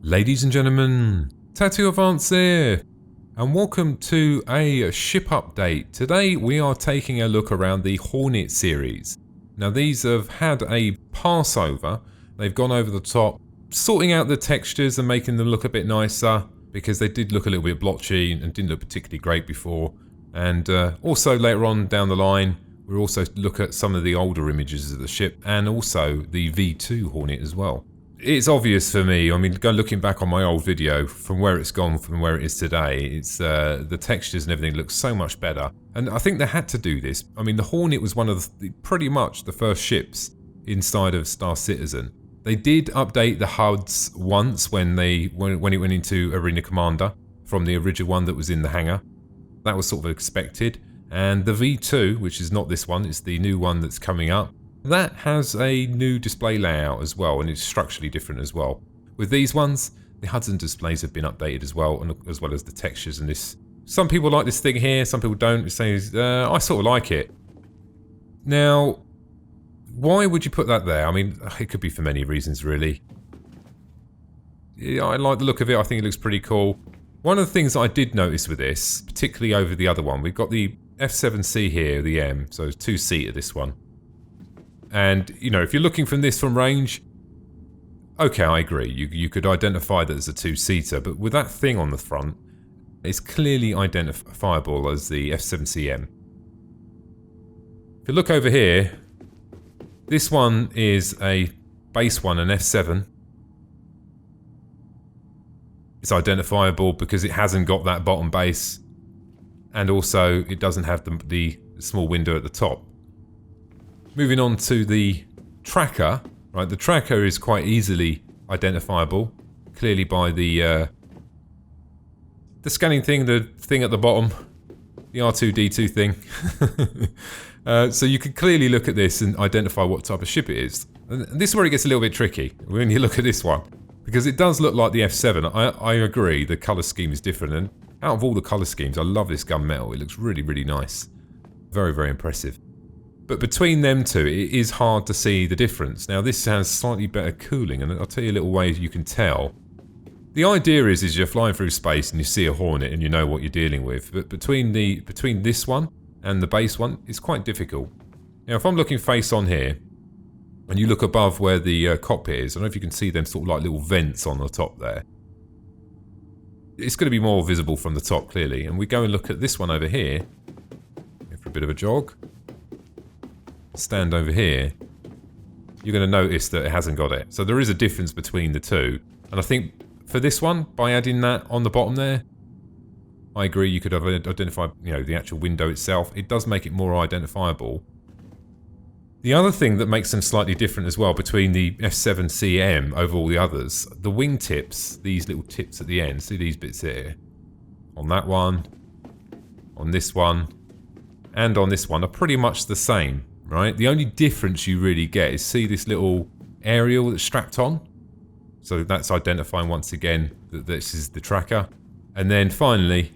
Ladies and gentlemen, Tattoo Advance here, and welcome to a ship update. Today we are taking a look around the Hornet series. Now these have had a passover, they've gone over the top, sorting out the textures and making them look a bit nicer, because they did look a little bit blotchy and didn't look particularly great before. And also later on down the line, we'll also look at some of the older images of the ship, and also the V2 Hornet as well. It's obvious for me, I mean, looking back on my old video, from where it's gone from where it is today, it's the textures and everything looks so much better. And I think they had to do this. I mean, the Hornet was one of pretty much the first ships inside of Star Citizen. They did update the HUDs once when it went into Arena Commander, from the original one that was in the hangar. That was sort of expected. And the V2, which is not this one, it's the new one that's coming up, that has a new display layout as well, and it's structurally different as well. With these ones, the HUDs and displays have been updated as well, and as well as the textures and this. Some people like this thing here, some people don't. It says, I sort of like it. Now, why would you put that there? I mean, it could be for many reasons, really. Yeah, I like the look of it. I think it looks pretty cool. One of the things that I did notice with this, particularly over the other one, we've got the F7C here, the M, so it's two-seater this one. And, you know, if you're looking from this from range, okay, I agree. You could identify that as a two-seater, but with that thing on the front, it's clearly identifiable as the F7CM. If you look over here, this one is a base one, an F7. It's identifiable because it hasn't got that bottom base, and also it doesn't have the small window at the top. Moving on to the tracker, right? The tracker is quite easily identifiable, clearly by the scanning thing, the thing at the bottom, the R2-D2 thing. So you can clearly look at this and identify what type of ship it is. And this is where it gets a little bit tricky when you look at this one, because it does look like the F7. I agree, the colour scheme is different, and out of all the colour schemes, I love this gunmetal. It looks really, really nice. Very, very impressive. But between them two, it is hard to see the difference. Now this has slightly better cooling, and I'll tell you a little way you can tell. The idea is you're flying through space and you see a Hornet and you know what you're dealing with. But between this one and the base one, it's quite difficult. Now if I'm looking face on here, and you look above where the cockpit is, I don't know if you can see them sort of like little vents on the top there. It's going to be more visible from the top clearly. And we go and look at this one over here. Go for a bit of a jog. Stand over here, you're going to notice that it hasn't got it. So there is a difference between the two. And I think for this one, by adding that on the bottom there, I agree you could have identified, you know, the actual window itself. It does make it more identifiable. The other thing that makes them slightly different as well between the F7CM over all the others, the wing tips, these little tips at the end, see these bits here? On that one, on this one, and on this one are pretty much the same. Right, the only difference you really get is see this little aerial that's strapped on. So that's identifying once again that this is the tracker. And then finally,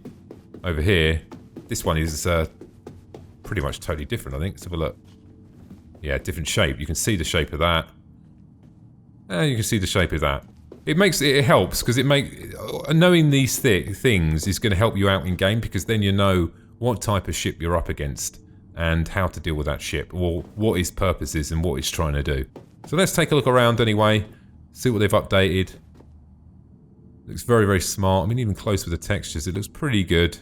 over here, this one is pretty much totally different, I think. Let's have a look. Yeah, different shape. You can see the shape of that. And you can see the shape of that. It helps because knowing these things is going to help you out in game, because then you know what type of ship you're up against and how to deal with that ship, or what its purpose is and what it's trying to do. So let's take a look around anyway, see what they've updated. Looks very, very smart. I mean, even close with the textures, it looks pretty good.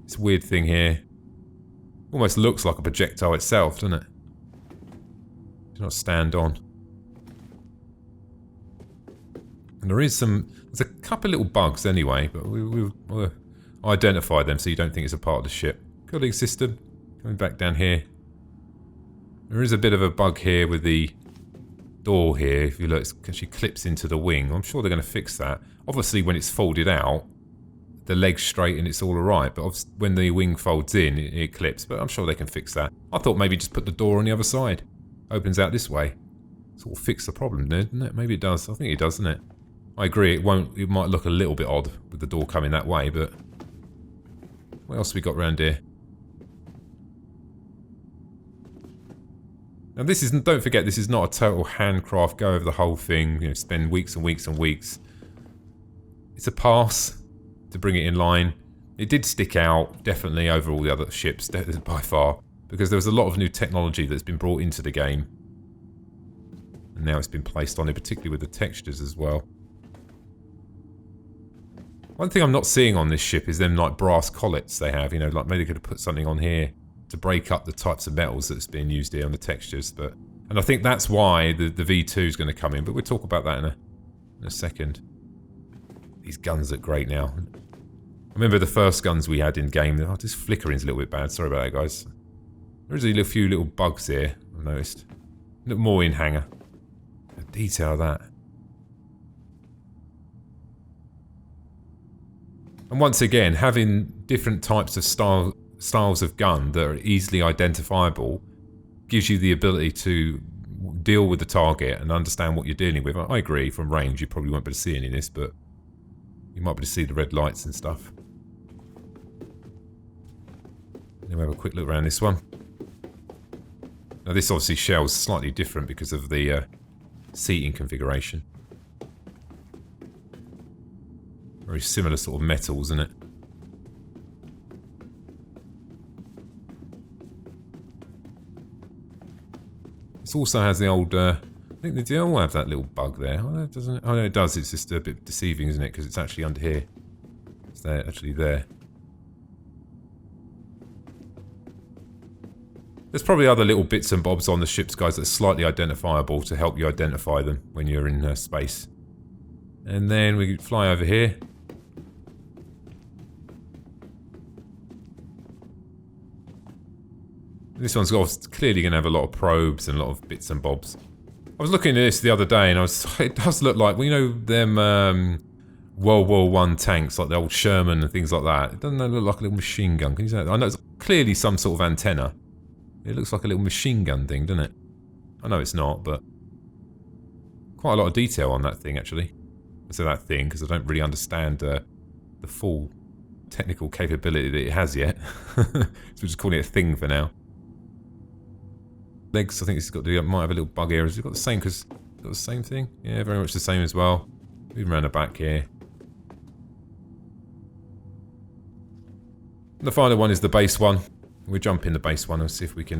This weird thing here. Almost looks like a projectile itself, doesn't it? Do not stand on. And there's a couple little bugs anyway, but we'll identify them so you don't think it's a part of the ship. Cooling system, coming back down here. There is a bit of a bug here with the door here. If you look, it actually clips into the wing. I'm sure they're going to fix that. Obviously, when it's folded out, the leg's straight and it's all alright. But when the wing folds in, it clips. But I'm sure they can fix that. I thought maybe just put the door on the other side. Opens out this way. Sort of fix the problem, doesn't it? Maybe it does. I think it does, doesn't it? I agree. It might look a little bit odd with the door coming that way, but what else have we got around here? And this is, don't forget, this is not a total handcraft, go over the whole thing, you know, spend weeks and weeks and weeks. It's a pass to bring it in line. It did stick out, definitely, over all the other ships, by far, because there was a lot of new technology that's been brought into the game. And now it's been placed on it, particularly with the textures as well. One thing I'm not seeing on this ship is them like brass collets they have, you know, like maybe they could have put something on here to break up the types of metals that's being used here on the textures, but... And I think that's why the V2 is going to come in, but we'll talk about that in a second. These guns look great now. I remember the first guns we had in game. Oh, this flickering's a little bit bad. Sorry about that, guys. There's a few little bugs here, I've noticed. A little more in hangar. The detail of that. And once again, having different types of styles of gun that are easily identifiable gives you the ability to deal with the target and understand what you're dealing with. I agree, from range you probably won't be able to see any of this, but you might be able to see the red lights and stuff. Then we'll have a quick look around this one. Now this obviously shell's slightly different because of the seating configuration. Very similar sort of metals, isn't it? This also has the old, I think they do all have that little bug there. Oh, doesn't it? Oh no, it does. It's just a bit deceiving, isn't it? Because it's actually under here. It's there, actually there. There's probably other little bits and bobs on the ships, guys, that's slightly identifiable to help you identify them when you're in space. And then we fly over here. This one's clearly going to have a lot of probes and a lot of bits and bobs. I was looking at this the other day and it does look like, well, you know, them World War I tanks, like the old Sherman and things like that. It doesn't look like a little machine gun. Can you say that? I know it's clearly some sort of antenna. It looks like a little machine gun thing, doesn't it? I know it's not, but quite a lot of detail on that thing, actually. I say that thing because I don't really understand the full technical capability that it has yet. So we're just calling it a thing for now. Legs, I think it's got the, might have a little bug here. Has it got the same? Because got the same thing. Yeah, very much the same as well. Moving around the back here. The final one is the base one. We'll jump in the base one and see if we can.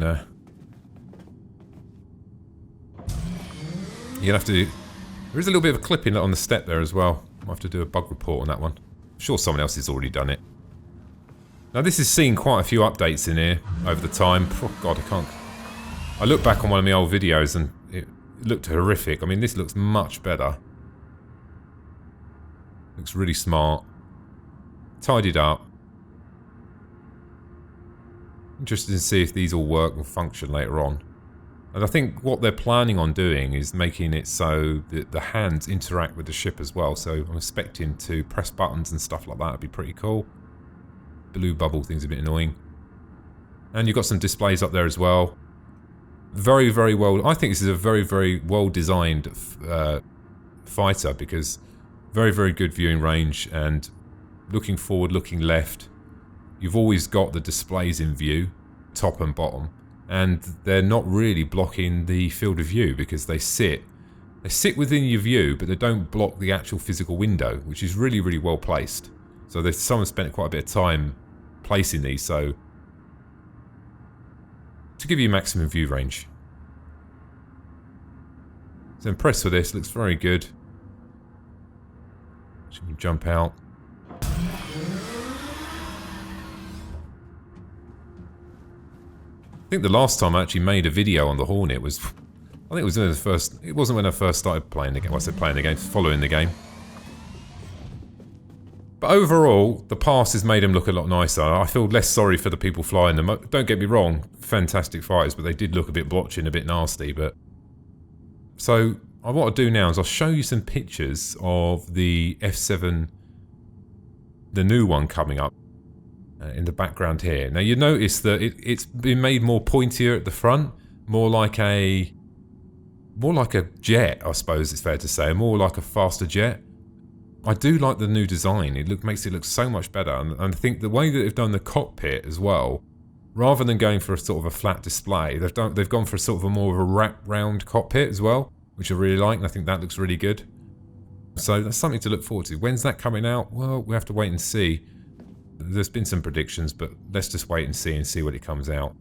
You'll have to. There is a little bit of a clipping on the step there as well. I'll have to do a bug report on that one. I'm sure someone else has already done it. Now this has seen quite a few updates in here over the time. Oh God, I can't. I look back on one of my old videos and it looked horrific. I mean, this looks much better. Looks really smart. Tidied up. Interested to see if these all work and function later on. And I think what they're planning on doing is making it so that the hands interact with the ship as well. So I'm expecting to press buttons and stuff like that. Would be pretty cool. Blue bubble thing's a bit annoying. And you've got some displays up there as well. Very, very well. I think this is a very, very well designed fighter because very, very good viewing range and looking forward, looking left. You've always got the displays in view, top and bottom, and they're not really blocking the field of view because they sit within your view, but they don't block the actual physical window, which is really, really well placed. So someone spent quite a bit of time placing these, so to give you maximum view range. So impressed with this, looks very good. Should we jump out? I think the last time I actually made a video on the Hornet was, I think it was in the first, it wasn't when I first started playing the game, well, I said playing the game, following the game. But overall, the pass has made them look a lot nicer. I feel less sorry for the people flying them. Don't get me wrong, fantastic fighters, but they did look a bit blotchy and a bit nasty. But so what I'll do now is I'll show you some pictures of the F7, the new one coming up in the background here. Now you notice that it's been made more pointier at the front, more like a jet, I suppose it's fair to say, more like a faster jet. I do like the new design. It makes it look so much better, and I think the way that they've done the cockpit as well Rather than going for a sort of a flat display, they've gone for a sort of a more of a wrap round cockpit as well, which I really like, and I think that looks really good. So that's something to look forward to. When's that coming out? Well, we have to wait and see. There's been some predictions, but let's just wait and see when it comes out.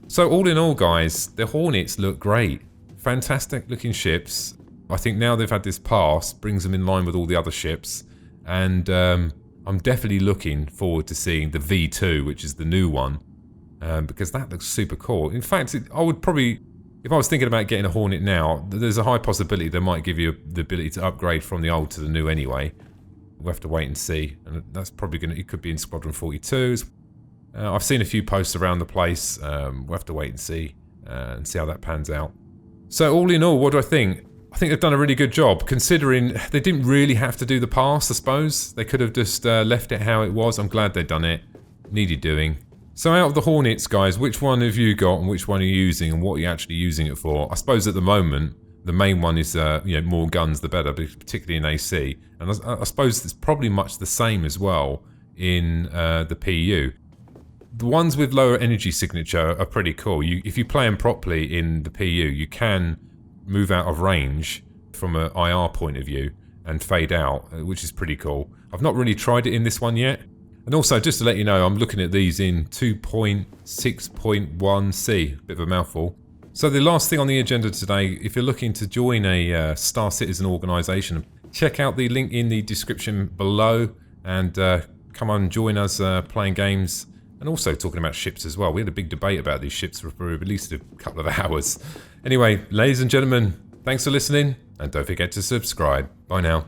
So all in all, guys, the Hornets look great. Fantastic looking ships. I think now they've had this pass, brings them in line with all the other ships, and I'm definitely looking forward to seeing the V2, which is the new one, because that looks super cool. In fact, I would probably, if I was thinking about getting a Hornet now, there's a high possibility they might give you the ability to upgrade from the old to the new anyway. We'll have to wait and see, and that's probably going to, it could be in Squadron 42s. I've seen a few posts around the place. We'll have to wait and see how that pans out. So all in all, what do I think? I think they've done a really good job, considering they didn't really have to do the pass, I suppose. They could have just left it how it was. I'm glad they've done it. Needed doing. So out of the Hornets, guys, which one have you got and which one are you using and what are you actually using it for? I suppose at the moment, the main one is more guns the better, particularly in AC. And I suppose it's probably much the same as well in the PU. The ones with lower energy signature are pretty cool. If you play them properly in the PU, you can move out of range from an IR point of view and fade out, which is pretty cool. I've not really tried it in this one yet. And also, just to let you know, I'm looking at these in 2.6.1c, bit of a mouthful. So the last thing on the agenda today, if you're looking to join a Star Citizen organisation, check out the link in the description below and come on and join us playing games and also talking about ships as well. We had a big debate about these ships for at least a couple of hours. Anyway, ladies and gentlemen, thanks for listening and don't forget to subscribe. Bye now.